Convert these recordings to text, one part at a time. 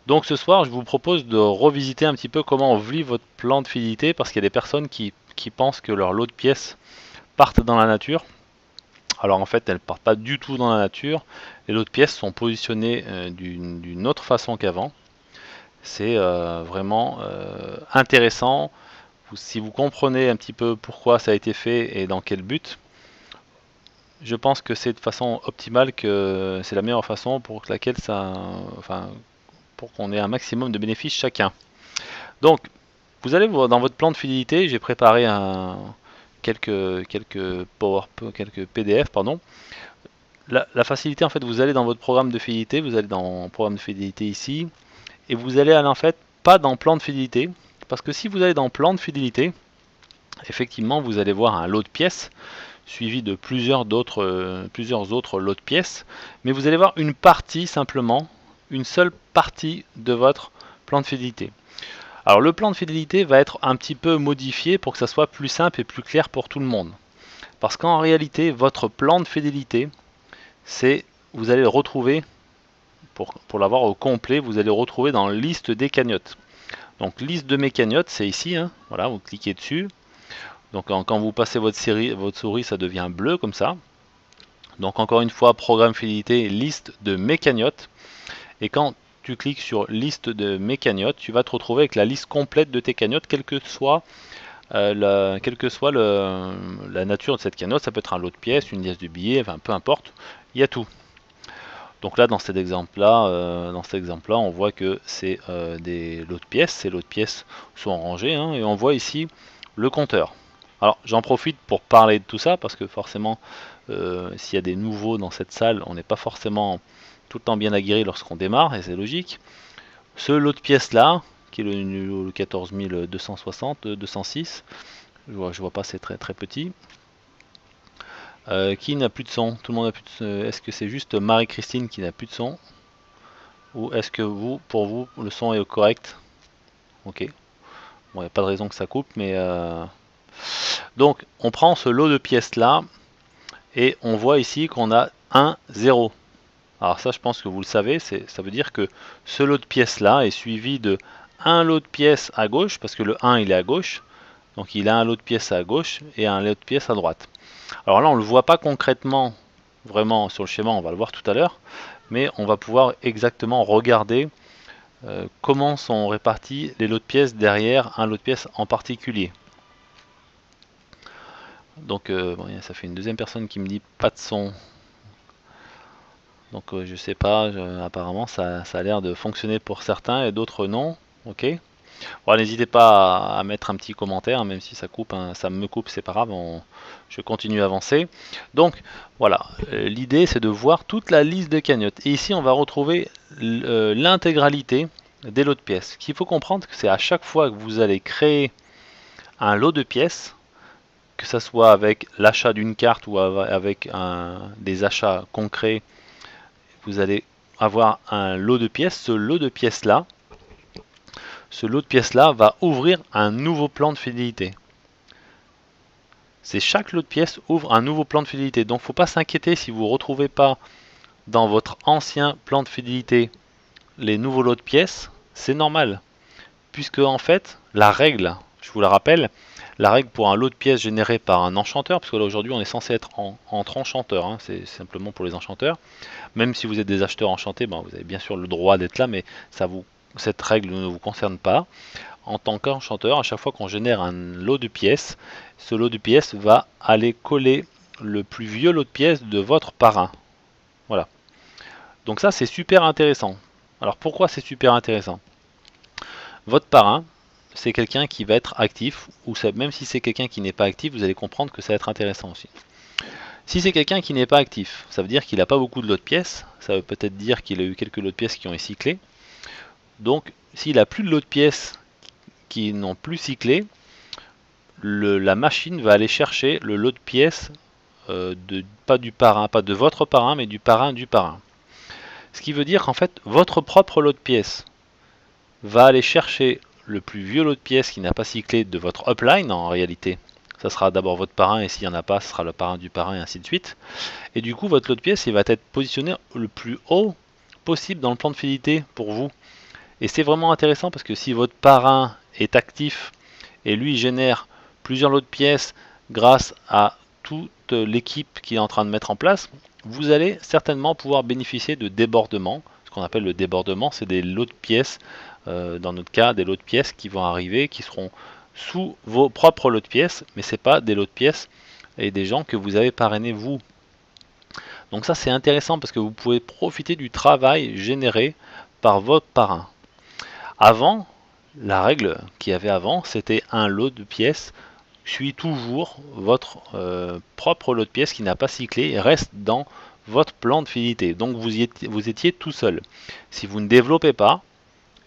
Donc ce soir, je vous propose de revisiter un petit peu comment on vit votre plan de fidélité, parce qu'il y a des personnes qui pensent que leur lot de pièces partent dans la nature. Alors en fait, elles partent pas du tout dans la nature. Les lots de pièces sont positionnés d'une autre façon qu'avant. C'est vraiment intéressant. Si vous comprenez un petit peu pourquoi ça a été fait et dans quel but, je pense que c'est de façon optimale que c'est la meilleure façon pour laquelle ça, enfin, pour qu'on ait un maximum de bénéfices chacun. Donc, vous allez voir dans votre plan de fidélité, j'ai préparé quelques PDF, pardon. La facilité, en fait, vous allez dans votre programme de fidélité, vous allez dans programme de fidélité ici, et vous allez en fait pas dans plan de fidélité, parce que si vous allez dans plan de fidélité, effectivement, vous allez voir un lot de pièces suivi de plusieurs autres lots de pièces, mais vous allez voir une partie simplement, une seule partie de votre plan de fidélité. Alors le plan de fidélité va être un petit peu modifié pour que ça soit plus simple et plus clair pour tout le monde. Parce qu'en réalité, votre plan de fidélité, c'est, vous allez le retrouver, pour l'avoir au complet, vous allez le retrouver dans liste des cagnottes. Donc liste de mes cagnottes, c'est ici, hein, voilà, vous cliquez dessus. Donc quand vous passez votre souris, ça devient bleu comme ça. Donc encore une fois, programme fidélité, liste de mes cagnottes. Et quand tu cliques sur liste de mes cagnottes, tu vas te retrouver avec la liste complète de tes cagnottes, quelle que soit la nature de cette cagnotte. Ça peut être un lot de pièces, une liasse de billets, enfin peu importe, il y a tout. Donc là, dans cet exemple-là, on voit que c'est des lots de pièces. Ces lots de pièces sont rangés, hein, et on voit ici le compteur. Alors j'en profite pour parler de tout ça parce que forcément, s'il y a des nouveaux dans cette salle, on n'est pas forcément tout le temps bien aguerri lorsqu'on démarre, et c'est logique. Ce lot de pièces là, qui est le 14 260, 206, je vois pas, c'est très très petit. Qui n'a plus de son? Tout le monde a plus de son. Est-ce que c'est juste Marie-Christine qui n'a plus de son? Ou est-ce que pour vous, le son est correct? Ok. Bon, il n'y a pas de raison que ça coupe, mais donc on prend ce lot de pièces là et on voit ici qu'on a 1, 0. Alors ça, je pense que vous le savez, ça veut dire que ce lot de pièces là est suivi de un lot de pièces à gauche, parce que le 1 il est à gauche, donc il a un lot de pièces à gauche et un lot de pièces à droite. Alors là, on ne le voit pas concrètement, vraiment sur le schéma, on va le voir tout à l'heure, mais on va pouvoir exactement regarder comment sont répartis les lots de pièces derrière un lot de pièces en particulier. Donc bon, ça fait une deuxième personne qui me dit pas de son. Donc je sais pas, apparemment ça a l'air de fonctionner pour certains et d'autres non. Ok. Bon, n'hésitez pas à mettre un petit commentaire, même si ça coupe, hein, ça me coupe, c'est pas grave, je continue à avancer. Donc voilà, l'idée c'est de voir toute la liste de cagnottes. Et ici on va retrouver l'intégralité des lots de pièces. Ce qu'il faut comprendre, c'est à chaque fois que vous allez créer un lot de pièces, que ce soit avec l'achat d'une carte ou avec des achats concrets, vous allez avoir un lot de pièces. Ce lot de pièces là va ouvrir un nouveau plan de fidélité. C'est chaque lot de pièces ouvre un nouveau plan de fidélité. Donc faut pas s'inquiéter si vous ne retrouvez pas dans votre ancien plan de fidélité les nouveaux lots de pièces, c'est normal. Puisque en fait, la règle, je vous la rappelle, la règle pour un lot de pièces généré par un enchanteur, parce que là aujourd'hui on est censé être entre enchanteurs, hein, c'est simplement pour les enchanteurs. Même si vous êtes des acheteurs enchantés, ben, vous avez bien sûr le droit d'être là, mais cette règle ne vous concerne pas. En tant qu'enchanteur, à chaque fois qu'on génère un lot de pièces, ce lot de pièces va aller coller le plus vieux lot de pièces de votre parrain. Voilà. Donc ça, c'est super intéressant. Alors pourquoi c'est super intéressant? Votre parrain, c'est quelqu'un qui va être actif, ou même si c'est quelqu'un qui n'est pas actif, vous allez comprendre que ça va être intéressant aussi. Si c'est quelqu'un qui n'est pas actif, ça veut dire qu'il n'a pas beaucoup de lots de pièces, ça veut peut-être dire qu'il a eu quelques lots de pièces qui ont été cyclés. Donc s'il a plus de lots de pièces qui n'ont plus cyclé, la machine va aller chercher le lot de pièces pas du parrain, pas de votre parrain, mais du parrain du parrain. Ce qui veut dire qu'en fait, votre propre lot de pièces va aller chercher le plus vieux lot de pièces qui n'a pas cyclé de votre upline en réalité. Ça sera d'abord votre parrain, et s'il n'y en a pas, ce sera le parrain du parrain, et ainsi de suite. Et du coup, votre lot de pièces il va être positionné le plus haut possible dans le plan de fidélité pour vous. Et c'est vraiment intéressant parce que si votre parrain est actif et lui génère plusieurs lots de pièces grâce à toute l'équipe qui est en train de mettre en place, vous allez certainement pouvoir bénéficier de débordements. Ce qu'on appelle le débordement, c'est des lots de pièces, dans notre cas des lots de pièces qui vont arriver, qui seront sous vos propres lots de pièces, mais ce n'est pas des lots de pièces et des gens que vous avez parrainés vous. Donc ça c'est intéressant parce que vous pouvez profiter du travail généré par votre parrain. Avant, la règle qu'il y avait avant, c'était un lot de pièces suit toujours votre propre lot de pièces qui n'a pas cyclé et reste dans votre plan de fidélité. Donc vous étiez tout seul. Si vous ne développez pas,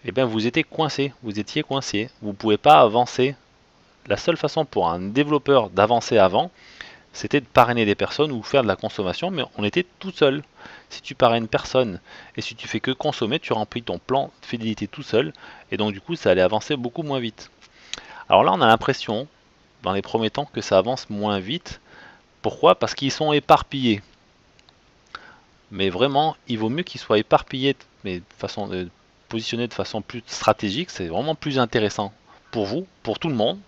eh bien vous étiez coincé. Vous étiez coincé. Vous ne pouvez pas avancer. La seule façon pour un développeur d'avancer avant, c'était de parrainer des personnes ou faire de la consommation, mais on était tout seul. Si tu parraines personne et si tu fais que consommer, tu remplis ton plan de fidélité tout seul, et donc du coup ça allait avancer beaucoup moins vite. Alors là on a l'impression, dans les premiers temps, que ça avance moins vite. Pourquoi? Parce qu'ils sont éparpillés. Mais vraiment, il vaut mieux qu'ils soient éparpillés, mais positionnés de façon plus stratégique, c'est vraiment plus intéressant pour vous, pour tout le monde.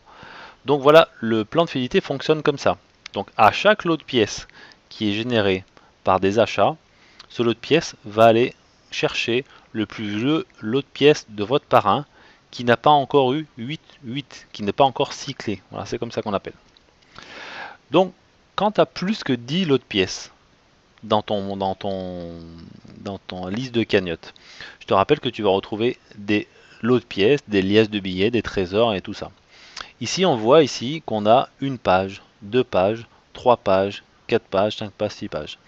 Donc voilà, le plan de fidélité fonctionne comme ça. Donc à chaque lot de pièces qui est généré par des achats, ce lot de pièces va aller chercher le plus vieux lot de pièces de votre parrain qui n'a pas encore eu 8, qui n'est pas encore cyclé. Voilà, c'est comme ça qu'on appelle. Donc quand tu as plus que 10 lots de pièces dans ton liste de cagnottes, je te rappelle que tu vas retrouver des lots de pièces, des liasses de billets, des trésors et tout ça. Ici, on voit ici qu'on a une page, 2 pages, 3 pages, 4 pages, 5 pages, 6 pages.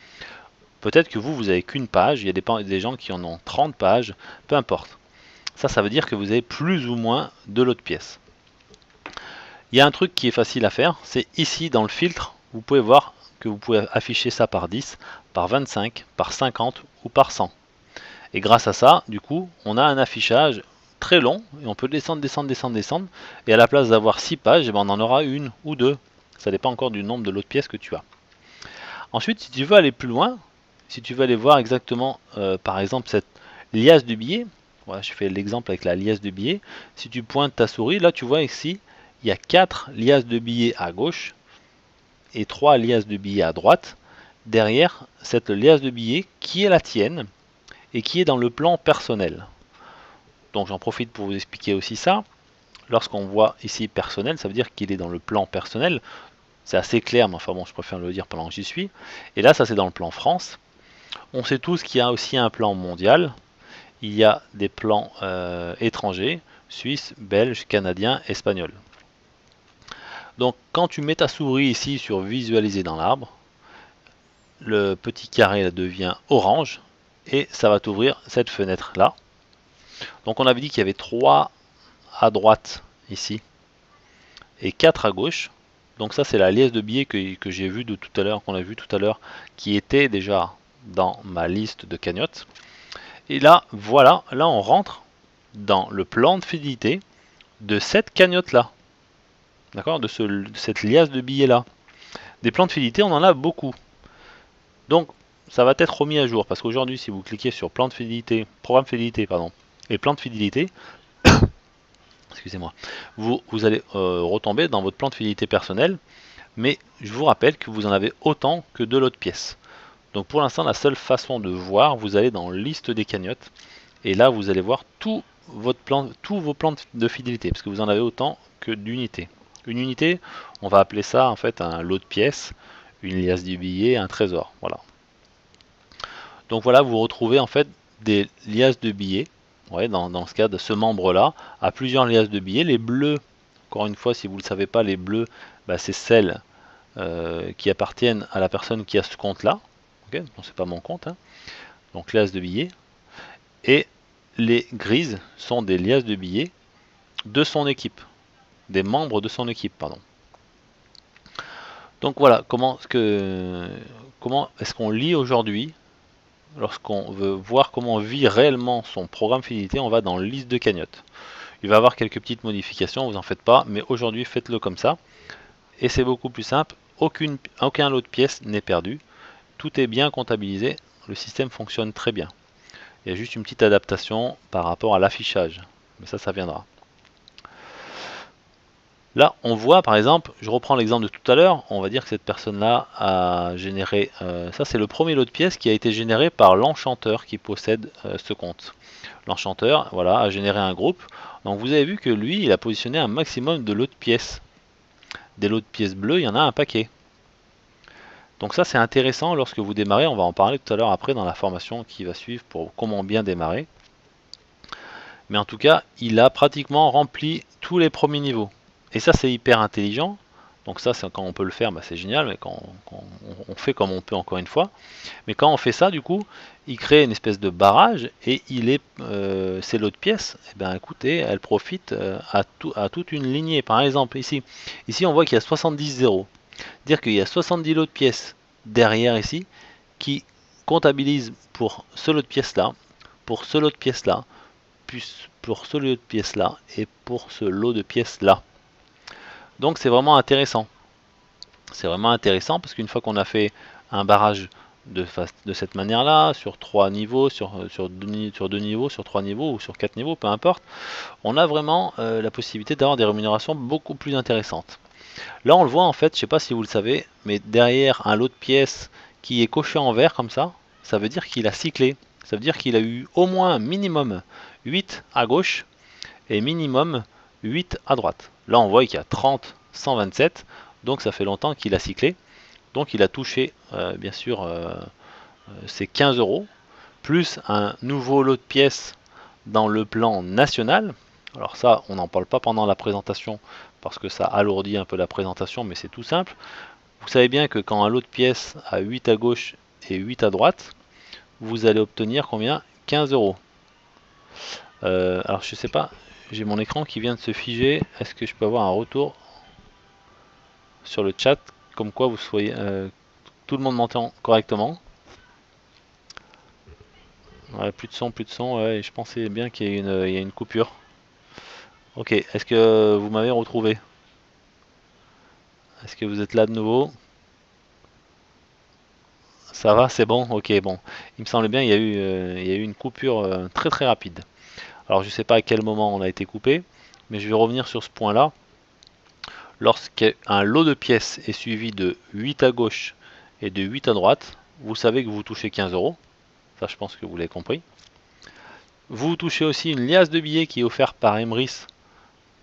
Peut-être que vous avez qu'une page, il y a des gens qui en ont 30 pages, peu importe. Ça veut dire que vous avez plus ou moins de lots de pièces. Il y a un truc qui est facile à faire, c'est ici dans le filtre, vous pouvez voir que vous pouvez afficher ça par 10, par 25, par 50 ou par 100. Et grâce à ça, du coup, on a un affichage très long et on peut descendre, descendre, descendre, descendre. Et à la place d'avoir 6 pages, on en aura une ou deux. Ça dépend encore du nombre de lots de pièces que tu as. Ensuite, si tu veux aller plus loin, si tu veux aller voir exactement, par exemple, cette liasse de billets, voilà, je fais l'exemple avec la liasse de billets. Si tu pointes ta souris, là tu vois ici, il y a 4 liasses de billets à gauche et 3 liasses de billets à droite. Derrière cette liasse de billets qui est la tienne et qui est dans le plan personnel. Donc j'en profite pour vous expliquer aussi ça. Lorsqu'on voit ici personnel, ça veut dire qu'il est dans le plan personnel. C'est assez clair, mais enfin bon, je préfère le dire pendant que j'y suis. Et là, ça c'est dans le plan France. On sait tous qu'il y a aussi un plan mondial. Il y a des plans étrangers, suisse, belge, canadien, espagnol. Donc quand tu mets ta souris ici sur visualiser dans l'arbre, le petit carré là devient orange et ça va t'ouvrir cette fenêtre là. Donc on avait dit qu'il y avait 3 à droite ici et 4 à gauche. Donc ça c'est la liasse de billets que j'ai vu de tout à l'heure, qu'on a vu tout à l'heure, qui était déjà dans ma liste de cagnottes. Et là, voilà, là on rentre dans le plan de fidélité de cette cagnotte là. D'accord, de cette liasse de billets là. Des plans de fidélité, on en a beaucoup. Donc ça va être remis à jour parce qu'aujourd'hui, si vous cliquez sur plan de fidélité, programme fidélité, pardon, et plan de fidélité, excusez-moi, vous allez retomber dans votre plan de fidélité personnel, mais je vous rappelle que vous en avez autant que de l'autre pièce. Donc pour l'instant, la seule façon de voir, vous allez dans liste des cagnottes, et là vous allez voir tous vos plans de fidélité, parce que vous en avez autant que d'unités. Une unité, on va appeler ça en fait un lot de pièces, une liasse de billets, un trésor. Voilà. Donc voilà, vous retrouvez en fait des liasses de billets. Ouais, dans ce cas de ce membre-là, à plusieurs liasses de billets. Les bleus, encore une fois, si vous ne le savez pas, les bleus, bah, c'est celles qui appartiennent à la personne qui a ce compte-là. Okay, bon, c'est pas mon compte. Hein. Donc liasses de billets. Et les grises sont des liasses de billets de son équipe. Des membres de son équipe, pardon. Donc voilà, comment est-ce qu'on lit aujourd'hui? Lorsqu'on veut voir comment vit réellement son programme fidélité, on va dans liste de cagnottes. Il va y avoir quelques petites modifications, vous en faites pas, mais aujourd'hui faites-le comme ça. Et c'est beaucoup plus simple, aucun lot de pièces n'est perdu. Tout est bien comptabilisé, le système fonctionne très bien. Il y a juste une petite adaptation par rapport à l'affichage. Mais ça viendra. Là, on voit par exemple, je reprends l'exemple de tout à l'heure, on va dire que cette personne-là a généré, ça c'est le premier lot de pièces qui a été généré par l'enchanteur qui possède ce compte. L'enchanteur, voilà, a généré un groupe. Donc vous avez vu que lui, il a positionné un maximum de lots de pièces. Des lots de pièces bleues, il y en a un paquet. Donc ça c'est intéressant lorsque vous démarrez, on va en parler tout à l'heure après dans la formation qui va suivre pour comment bien démarrer. Mais en tout cas, il a pratiquement rempli tous les premiers niveaux. Et ça c'est hyper intelligent. Donc ça, quand on peut le faire, bah, c'est génial, mais quand on fait comme on peut encore une fois. Mais quand on fait ça, du coup, il crée une espèce de barrage et ces lots de pièces, eh ben, écoutez, elles profitent à toute une lignée. Par exemple, ici on voit qu'il y a 70 zéros. Dire qu'il y a 70 lots de pièces derrière ici qui comptabilisent pour ce lot de pièces là, pour ce lot de pièces là, plus pour ce lot de pièces là et pour ce lot de pièces là. Donc c'est vraiment intéressant. C'est vraiment intéressant parce qu'une fois qu'on a fait un barrage de cette manière-là, sur 3 niveaux, sur 2 niveaux, sur 3 niveaux ou sur 4 niveaux, peu importe, on a vraiment la possibilité d'avoir des rémunérations beaucoup plus intéressantes. Là on le voit en fait, je ne sais pas si vous le savez, mais derrière un lot de pièces qui est coché en vert comme ça veut dire qu'il a cyclé. Ça veut dire qu'il a eu au moins minimum 8 à gauche et minimum 8 à droite. Là on voit qu'il y a 30, 127, donc ça fait longtemps qu'il a cyclé. Donc il a touché bien sûr ses 15 euros, plus un nouveau lot de pièces dans le plan national. Alors ça, on n'en parle pas pendant la présentation parce que ça alourdit un peu la présentation, mais c'est tout simple. Vous savez bien que quand un lot de pièces a 8 à gauche et 8 à droite, vous allez obtenir combien? 15 euros. Alors je sais pas, j'ai mon écran qui vient de se figer. Est-ce que je peux avoir un retour sur le chat comme quoi vous soyez tout le monde m'entend correctement? Ouais, plus de son, ouais, je pensais bien qu'il y a une coupure. Ok, est-ce que vous m'avez retrouvé? Est-ce que vous êtes là de nouveau? Ça va, c'est bon? Ok, bon. Il me semblait bien il y a eu une coupure très très rapide. Alors je ne sais pas à quel moment on a été coupé, mais je vais revenir sur ce point-là. Lorsqu'un lot de pièces est suivi de 8 à gauche et de 8 à droite, vous savez que vous touchez 15 euros. Ça, je pense que vous l'avez compris. Vous touchez aussi une liasse de billets qui est offerte par Emrys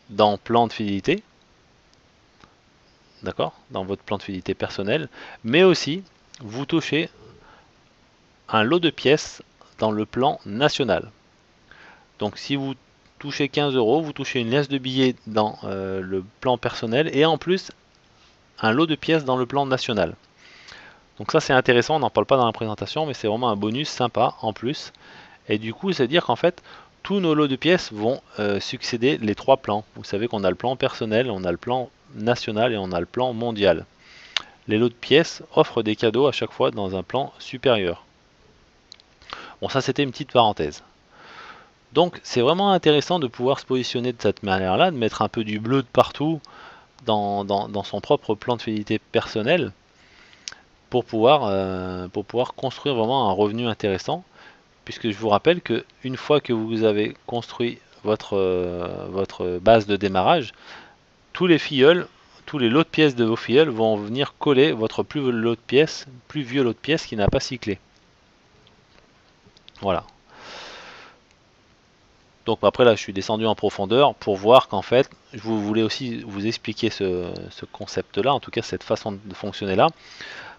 dans plan de fidélité. D'accord? Dans votre plan de fidélité personnel. Mais aussi, vous touchez un lot de pièces dans le plan national. Donc si vous touchez 15 euros, vous touchez une liasse de billets dans le plan personnel et en plus un lot de pièces dans le plan national. Donc ça c'est intéressant, on n'en parle pas dans la présentation, mais c'est vraiment un bonus sympa en plus. Et du coup, c'est-à-dire qu'en fait, tous nos lots de pièces vont succéder les 3 plans. Vous savez qu'on a le plan personnel, on a le plan national et on a le plan mondial. Les lots de pièces offrent des cadeaux à chaque fois dans un plan supérieur. Bon, ça c'était une petite parenthèse. Donc c'est vraiment intéressant de pouvoir se positionner de cette manière-là, de mettre un peu du bleu de partout dans son propre plan de fidélité personnel pour pouvoir construire vraiment un revenu intéressant. Puisque je vous rappelle que une fois que vous avez construit votre base de démarrage, tous les filleuls, tous les lots de pièces de vos filleuls vont venir coller votre plus vieux lot de pièces qui n'a pas cyclé. Voilà. Donc après là je suis descendu en profondeur pour voir qu'en fait je voulais aussi vous expliquer ce concept là, en tout cas cette façon de fonctionner là.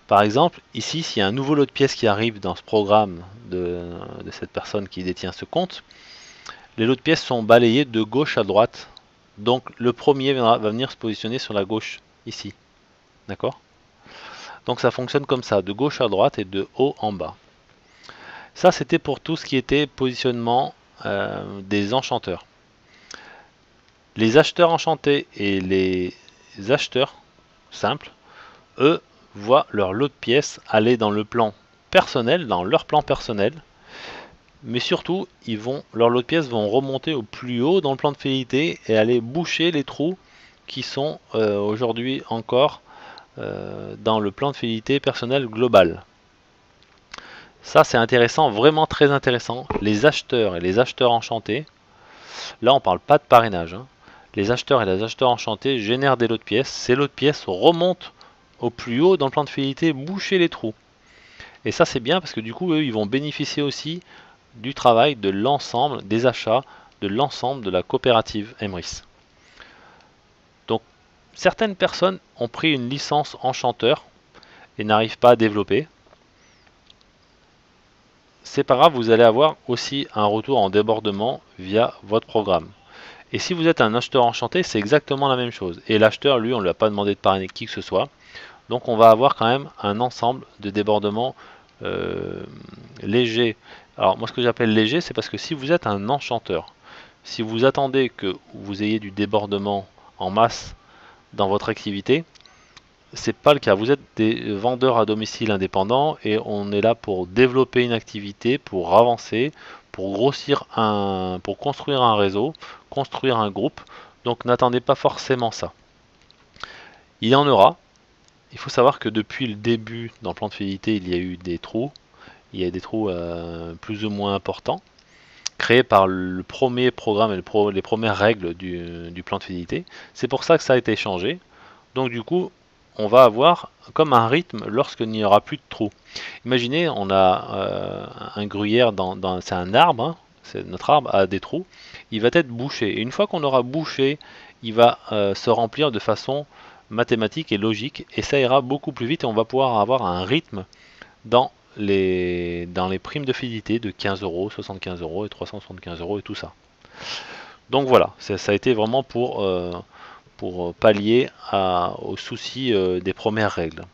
Par exemple ici s'il y a un nouveau lot de pièces qui arrive dans ce programme de cette personne qui détient ce compte, les lots de pièces sont balayés de gauche à droite. Donc le premier va venir se positionner sur la gauche ici. D'accord? Donc ça fonctionne comme ça, de gauche à droite et de haut en bas. Ça c'était pour tout ce qui était positionnement des enchanteurs. Les acheteurs enchantés et les acheteurs simples, eux, voient leur lot de pièces aller dans le plan personnel, dans leur plan personnel. Mais surtout, leurs lots de pièces vont remonter au plus haut dans le plan de fidélité et aller boucher les trous qui sont aujourd'hui encore dans le plan de fidélité personnel global. Ça c'est intéressant, vraiment très intéressant. Les acheteurs et les acheteurs enchantés, là on parle pas de parrainage, hein. Les acheteurs et les acheteurs enchantés génèrent des lots de pièces. Ces lots de pièces remontent au plus haut dans le plan de fidélité, boucher les trous. Et ça c'est bien parce que du coup eux ils vont bénéficier aussi du travail de l'ensemble des achats de l'ensemble de la coopérative Emrys. Donc certaines personnes ont pris une licence enchanteur et n'arrivent pas à développer. C'est pas grave, vous allez avoir aussi un retour en débordement via votre programme. Et si vous êtes un acheteur enchanté, c'est exactement la même chose. Et l'acheteur, lui, on ne lui a pas demandé de parrainer qui que ce soit. Donc on va avoir quand même un ensemble de débordements légers. Alors moi ce que j'appelle léger, c'est parce que si vous êtes un enchanteur, si vous attendez que vous ayez du débordement en masse dans votre activité, c'est pas le cas. Vous êtes des vendeurs à domicile indépendants et on est là pour développer une activité, pour avancer, pour grossir pour construire un réseau, construire un groupe. Donc n'attendez pas forcément ça. Il y en aura. Il faut savoir que depuis le début dans Plan de fidélité, il y a eu des trous. Il y a des trous plus ou moins importants créés par le premier programme et les premières règles du plan de fidélité. C'est pour ça que ça a été changé. Donc du coup, on va avoir comme un rythme lorsqu'il n'y aura plus de trous. Imaginez, on a un gruyère, c'est un arbre, hein, notre arbre a des trous, il va être bouché. Et une fois qu'on aura bouché, il va se remplir de façon mathématique et logique, et ça ira beaucoup plus vite et on va pouvoir avoir un rythme dans les primes de fidélité de 15 euros, 75 euros et 375 euros et tout ça. Donc voilà, ça a été vraiment pour pallier aux soucis des premières règles.